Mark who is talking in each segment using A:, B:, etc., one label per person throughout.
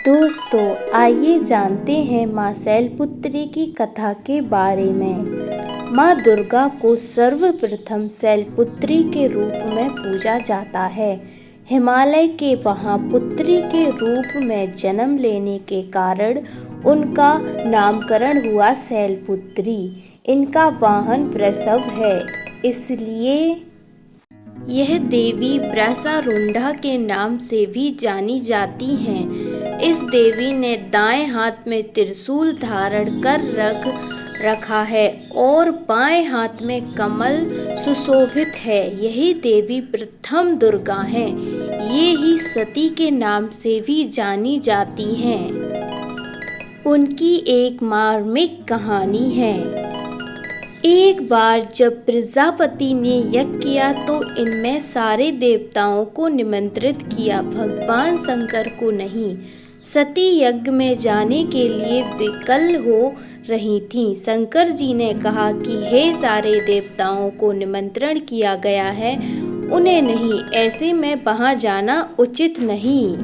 A: दोस्तों, आइए जानते हैं माँ शैलपुत्री की कथा के बारे में। माँ दुर्गा को सर्वप्रथम शैलपुत्री के रूप में पूजा जाता है। हिमालय के वहाँ पुत्री के रूप में जन्म लेने के कारण उनका नामकरण हुआ शैलपुत्री। इनका वाहन वृषभ है, इसलिए यह देवी वृषारूढ़ा के नाम से भी जानी जाती हैं। इस देवी ने दाएं हाथ में त्रिशूल धारण कर रखा है और बाएं हाथ में कमल सुशोभित है। यही देवी प्रथम दुर्गा हैं। ये ही सती के नाम से भी जानी जाती हैं। उनकी एक मार्मिक कहानी है। एक बार जब प्रजापति ने यज्ञ किया तो इनमें सारे देवताओं को निमंत्रित किया, भगवान शंकर को नहीं। सती यज्ञ में जाने के लिए विकल हो रही थीं। शंकर जी ने कहा कि हे सारे देवताओं को निमंत्रण किया गया है, उन्हें नहीं, ऐसे में वहाँ जाना उचित नहीं।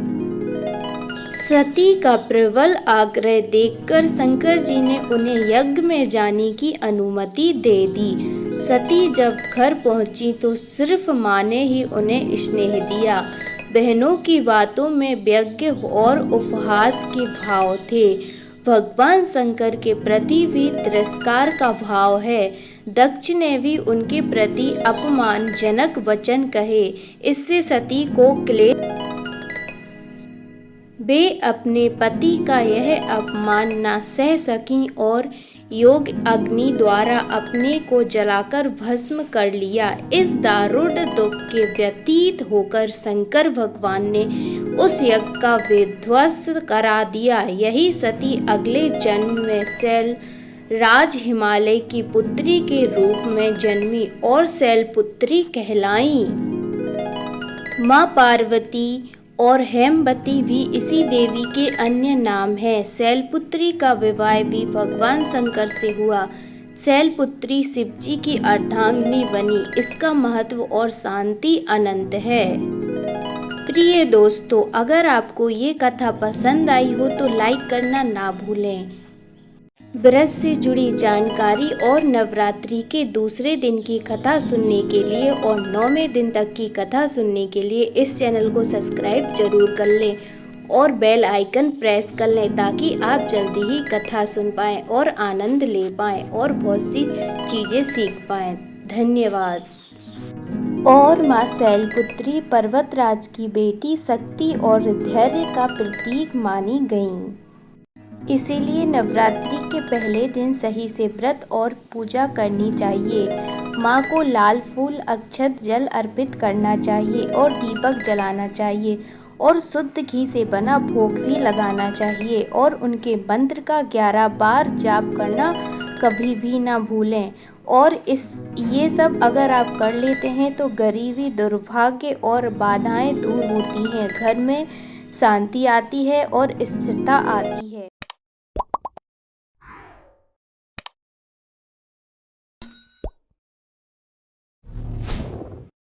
A: सती का प्रबल आग्रह देखकर शंकर जी ने उन्हें यज्ञ में जाने की अनुमति दे दी। सती जब घर पहुंची तो सिर्फ माँ ने ही उन्हें स्नेह दिया। बहनों की बातों में व्यंग्य और उपहास के भाव थे। भगवान शंकर के प्रति भी तिरस्कार का भाव है। दक्ष ने भी उनके प्रति अपमानजनक वचन कहे। इससे सती को क्लेश। वे अपने पति का यह अपमान न सह सकीं और योग अग्नि द्वारा अपने को जलाकर भस्म कर लिया। इस दारुण दुख के व्यतीत होकर शंकर भगवान ने उस यज्ञ का विध्वंस करा दिया। यही सती अगले जन्म में शैलराज हिमालय की पुत्री के रूप में जन्मी और शैलपुत्री कहलाईं। माँ पार्वती और हेमवती भी इसी देवी के अन्य नाम हैं। शैलपुत्री का विवाह भी भगवान शंकर से हुआ। शैलपुत्री शिवजी की अर्धांगिनी बनी। इसका महत्व और शांति अनंत है। प्रिय दोस्तों, अगर आपको ये कथा पसंद आई हो तो लाइक करना ना भूलें। व्रत से जुड़ी जानकारी और नवरात्रि के दूसरे दिन की कथा सुनने के लिए और 9वें दिन तक की कथा सुनने के लिए इस चैनल को सब्सक्राइब जरूर कर लें और बेल आइकन प्रेस कर लें, ताकि आप जल्दी ही कथा सुन पाएँ और आनंद ले पाएँ और बहुत सी चीज़ें सीख पाएँ। धन्यवाद। और माँ शैलपुत्री पर्वतराज की बेटी शक्ति और धैर्य का प्रतीक मानी गईं। इसीलिए नवरात्रि के पहले दिन सही से व्रत और पूजा करनी चाहिए। माँ को लाल फूल, अक्षत, जल अर्पित करना चाहिए और दीपक जलाना चाहिए और शुद्ध घी से बना भोग भी लगाना चाहिए और उनके मंत्र का 11 बार जाप करना कभी भी ना भूलें। और ये सब अगर आप कर लेते हैं तो गरीबी, दुर्भाग्य और बाधाएं दूर होती हैं, घर में शांति आती है और स्थिरता आती है।